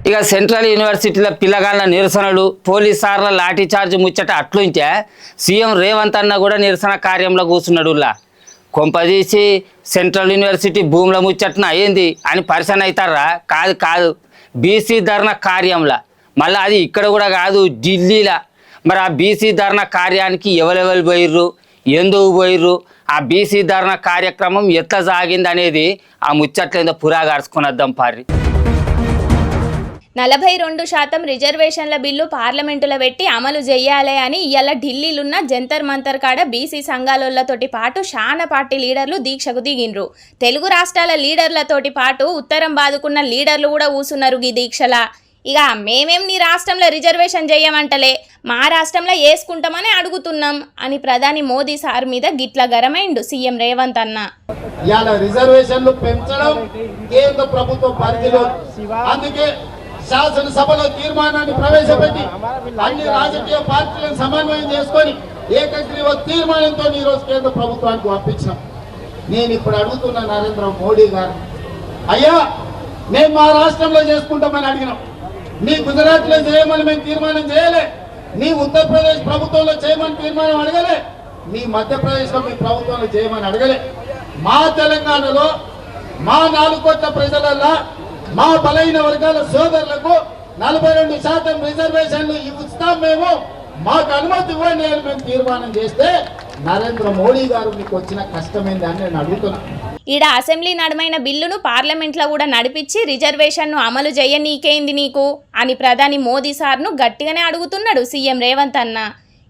ఇక సెంట్రల్ యూనివర్సిటీల పిల్లగాళ్ళ నిరసనలు పోలీసార్ల లాఠీ చార్జ్ ముచ్చట అట్లుంటే సీఎం రేవంత్ అన్న కూడా నిరసన కార్యంలో కూర్చున్నాడు. కొంపదీసి సెంట్రల్ యూనివర్సిటీ భూముల ముచ్చట్న అయ్యింది అని పరిశీలన అవుతారా? కాదు కాదు, బీసీ ధర్నా కార్యంలో. మళ్ళీ అది ఇక్కడ కూడా కాదు, ఢిల్లీలో. మరి ఆ బీసీ ధర్నా కార్యానికి ఎవరెవరు పోయిర్రు, ఎందుకు పోయిర్రు, ఆ బీసీ ధర్నా కార్యక్రమం ఎట్లా సాగింది అనేది ఆ ముచ్చట్లేదో పురాగార్చుకుని వద్దాం పారి. 42% రిజర్వేషన్ల బిల్లు పార్లమెంటులో పెట్టి అమలు చేయాలి అని ఇవాళ ఢిల్లీలున్న జంతర్ మంతర్ కాడ బీసీ సంఘాలతోటి పాటు శానా పార్టీ లీడర్లు దీక్షకు దిగిండ్రు. తెలుగు రాష్ట్రాల లీడర్లతోటి పాటు ఉత్తరం బాదుకున్న లీడర్లు కూడా కూసున్నారు ఈ దీక్షల. ఇక మేమేం నీ రాష్ట్రంలో రిజర్వేషన్ చేయమంటలే, మా రాష్ట్రంలో వేసుకుంటామని అడుగుతున్నాం అని ప్రధాని మోదీ సార్ మీద గిట్ల గరమైండు సీఎం రేవంత్ అన్న. రిజర్వేషన్లు పెంచడం కేంద్ర ప్రభుత్వం పరిధిలో, అందుకే శాసనసభలో తీర్మానాన్ని ప్రవేశపెట్టి అన్ని రాజకీయ పార్టీలను సమన్వయం చేసుకొని ఏకగ్రీవ తీర్మానంతో ఈ రోజు కేంద్ర ప్రభుత్వానికి పంపించాం. నేను ఇప్పుడు అడుగుతున్న నరేంద్ర మోడీ గారు, అయ్యా మేము మా రాష్ట్రంలో చేసుకుంటామని అడిగినాం, నీ గుజరాత్ లో చేయమని మేము తీర్మానం చేయలే, నీ ఉత్తరప్రదేశ్ ప్రభుత్వంలో చేయమని తీర్మానం అడగలే, నీ మధ్యప్రదేశ్ లో మీ ప్రభుత్వంలో చేయమని అడగలే. మా తెలంగాణలో మా 4 కోట్ల ప్రజలల్లా మా బలైన వర్గాల సోదరులకు 42% రిజర్వేషన్లు ఇస్తాం, మేము మాకు అనుమతి ఇవ్వండి అని మేము తీర్మానం చేస్తే నరేంద్ర మోడీ గారు మీకు వచ్చిన కష్టమైంది అని నేను అడుగుతున్నా. ఈడ అసెంబ్లీ నడమైన బిల్లును పార్లమెంట్లో కూడా నడిపించి రిజర్వేషన్ను అమలు చేయనీకేంది నీకు అని ప్రధాని మోదీ సార్ను గట్టిగానే అడుగుతున్నాడు సీఎం రేవంత్ అన్న.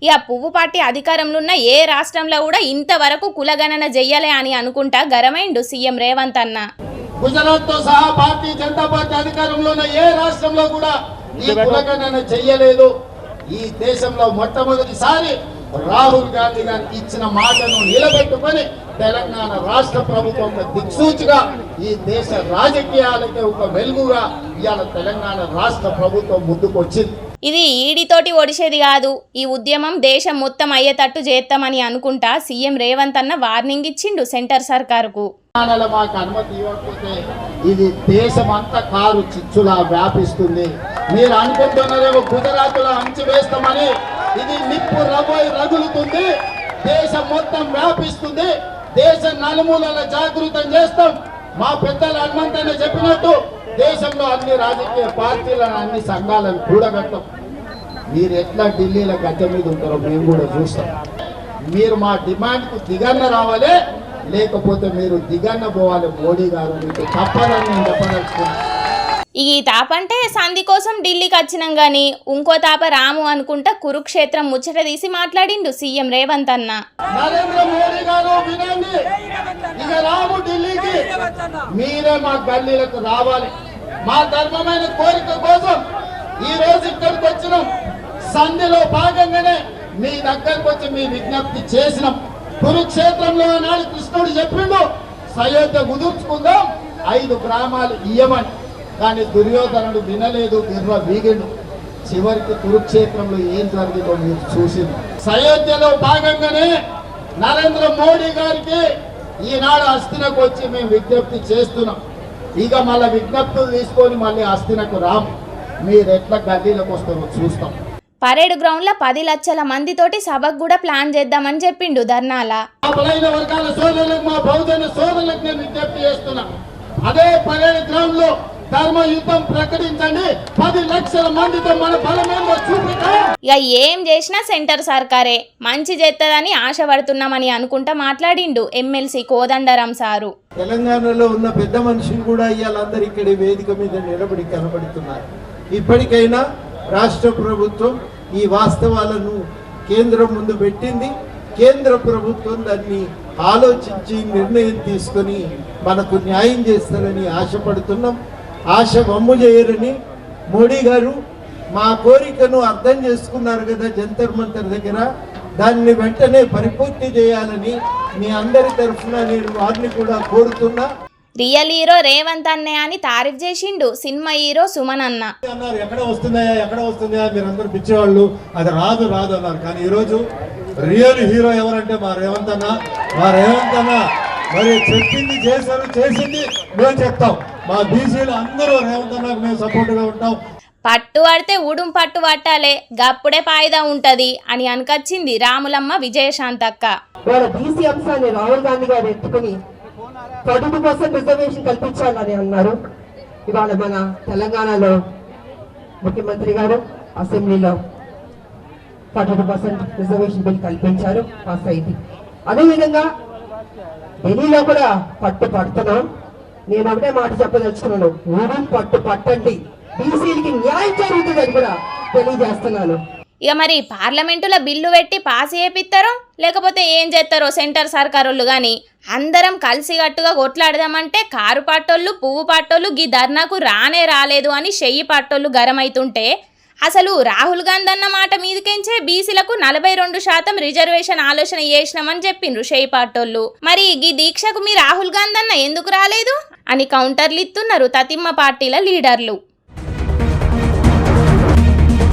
ఇక పువ్వు పార్టీ అధికారంలో ఉన్న ఏ రాష్ట్రంలో కూడా ఇంతవరకు కులగణన చెయ్యలే అని అనుకుంటా గరమైండు సీఎం రేవంత్ అన్న. గుజరాత్ తో సహా భారతీయ జనతా పార్టీ అధికారంలో ఉన్న ఏ రాష్ట్రంలో కూడా ఈ కులగణన చెయ్యలేదు. ఈ దేశంలో మొట్టమొదటిసారి రాహుల్ గాంధీ గారికి ఇచ్చిన మాటను నిలబెట్టుకొని తెలంగాణ రాష్ట్ర ప్రభుత్వం దిక్సూచిగా ఈ దేశ రాజకీయాలకే ఒక వెలుగుగా ఇవాళ తెలంగాణ రాష్ట్ర ప్రభుత్వం ముందుకు వచ్చింది. ఇది ఈడితోటి ఒడిసేది కాదు, ఈ ఉద్యమం దేశం మొత్తం అయ్యేటట్టు చేస్తామని అనుకుంటా సీఎం రేవంత్ అన్న వార్నింగ్ ఇచ్చిండు సెంటర్ సర్కారుకు. మాకు అనుమతి ఇవ్వకపోతే ఇది దేశం అంతా కారు చిచ్చులా వ్యాపిస్తుంది. మీరు అనుకుంటున్నారేమో గుజరాత్ లో అంచివేస్తామని, ఇది నిప్పు రగులుతుంది, దేశం మొత్తం వ్యాపిస్తుంది, దేశం నలుమూలల జాగృతం చేస్తాం. మా పెద్దలు హనుమంతనే చెప్పినట్టు దేశంలో అన్ని రాజకీయ పార్టీలను అన్ని సంఘాలను కూడగట్టం. మీరు ఎట్లా ఢిల్లీలో గద్దె మీద ఉంటారో మేము కూడా చూస్తాం. మీరు మా డిమాండ్కు దిగన్న రావాలి, లేకపోతే మీరు దిగన్న పోవాలి. మోడీ గారు మీకు తప్పదని నేను చెప్పదలుచుకున్నాను. ఈ తాపంటే సంధి కోసం ఢిల్లీకి వచ్చినాం గాని ఇంకో తాప రాము అనుకుంటా కురుక్షేత్రం ముచ్చట తీసి మాట్లాడిండు సీఎం రేవంత్ అన్న. నరేంద్ర మోడీ గారు వినండి, ఇక రాము ఢిల్లీకి, మీరే మా గల్లీలకు రావాలి. మా ధర్మమైన కోరిక కోసం ఈ రోజు ఇక్కడికి వచ్చినాం. సంధిలో భాగంగానే మీ దగ్గరకు వచ్చి మీ విజ్ఞప్తి చేసినాం. కురుక్షేత్రంలో నాడు కృష్ణుడు చెప్పిండు, సయోధ్య కుదుర్చుకుందాం, 5 గ్రామాలు ఇయ్యమని. కానీ దుర్యోధనుడు వినలేదు, బిర్ర వీగిండు. చివరికి కురుక్షేత్రంలో ఏం జరిగిందో మీరు చూసింది. సయోధ్యలో భాగంగానే నరేంద్ర మోడీ గారికి ఈనాడు హస్తినకు వచ్చి మేము విజ్ఞప్తి చేస్తున్నాం. ఇక మళ్ళీ విజ్ఞప్తులు తీసుకొని మళ్ళీ హస్తినకు రాం. మీరు ఎట్లా గల్లీలకు వస్తారో చూస్తాం. పరేడ్ గ్రౌండ్ లో 10 లక్షల మందితోటి సభకు కూడా ప్లాన్ చేద్దామని చెప్పిండు ధర్నాల. మా బలైన వర్గాల సోదరులకు, మా బహుజన సోదరులకు నేను విజ్ఞప్తి చేస్తున్నా, అదే పరేడ్ గ్రౌండ్ లో ధర్మ యుద్ధం ప్రకటించండి. 10 లక్షల మందితో మన బలమేందో చూపిద్దాం. ఇక ఏం చేసినా సెంటర్ సర్కారే మంచి చేస్తుందని ఆశపడుతున్నామని అనుకుంటా మాట్లాడిండు ఎమ్మెల్సీ కోదండరాం సారు. తెలంగాణలో ఉన్న పెద్ద మనుషులు కూడా ఇవాళందరూ ఇక్కడ వేదిక మీద నిలబడి కనబడుతున్నారు. ఇప్పటికైనా రాష్ట్ర ప్రభుత్వం ఈ వాస్తవాలను కేంద్రం ముందు పెట్టింది. కేంద్ర ప్రభుత్వం దాన్ని ఆలోచించి నిర్ణయం తీసుకొని మనకు న్యాయం చేస్తారని ఆశపడుతున్నాం. ఆశ వమ్ము చేయరని మోడీ గారు మా కోరికను అర్థం చేసుకున్నారు కదా జంతర్ మంతర్ దగ్గర, దాన్ని వెంటనే పరిపూర్తి చేయాలని మీ అందరి తరఫున నేను వారిని కూడా కోరుతున్నా. రియల్ హీరో రేవంత్ అన్నయ్య అని తారీఫ్ చేసిండు సినిమా హీరో సుమన్ అన్న. అన్నారు ఎక్కడ వస్తుందా మీరందరూ పిచ్చేవాళ్ళు, అది రాదు అన్నారు. కానీ ఈరోజు రియల్ హీరో ఎవరంటే మా రేవంత్ అన్న. మరి చెప్పింది చేశారు, చేసింది మేము చెప్తాం. మా బీసీలు అందరూ రేవంత్ అన్నకు మేము సపోర్ట్గా ఉంటాం. పట్టు పడితే ఉడుం పట్టు పట్టాలే గప్పుడే పాయిదా ఉంటది అని అనకొచ్చింది రాములమ్మ విజయశాంతక్క. వాళ్ళ బీసీ అంశాన్ని రాహుల్ గాంధీ గారు ఎత్తుకుని 32% రిజర్వేషన్ కల్పించాలని అన్నారు. ఇవాళ మన తెలంగాణలో ముఖ్యమంత్రి గారు అసెంబ్లీలో 42% రిజర్వేషన్ బిల్ కల్పించారు, పాస్ అయింది. అదేవిధంగా ఢిల్లీలో కూడా పట్టు పడుతున్నాం. నేను ఒకటే మాట చెప్పదలుచుకున్నాను, ఊరు పట్టు పట్టండి, బీసీలకి న్యాయం జరుగుతుందని కూడా తెలియజేస్తున్నాను. ఇక మరి పార్లమెంటులో బిల్లు పెట్టి పాస్ చేపిస్తారో లేకపోతే ఏం చేస్తారో సెంటర్ సర్కారోళ్ళు కానీ అందరం కలిసికట్టుగా కొట్లాడదామంటే కారు పాటోళ్ళు పువ్వు పాటోళ్ళు గీ ధర్నాకు రాలేదు అని చెయ్యి పాటోళ్ళు గరమైతుంటే అసలు రాహుల్ గాంధీ అన్న మాట మీదకించే బీసీలకు 42% రిజర్వేషన్ ఆలోచన చేసినామని చెప్పిండ్రు చెయ్యి పాటోళ్ళు. మరి ఈ దీక్షకు మీ రాహుల్ గాంధీ అన్న ఎందుకు రాలేదు అని కౌంటర్లు ఇస్తున్నారు తతిమ్మ పార్టీల లీడర్లు.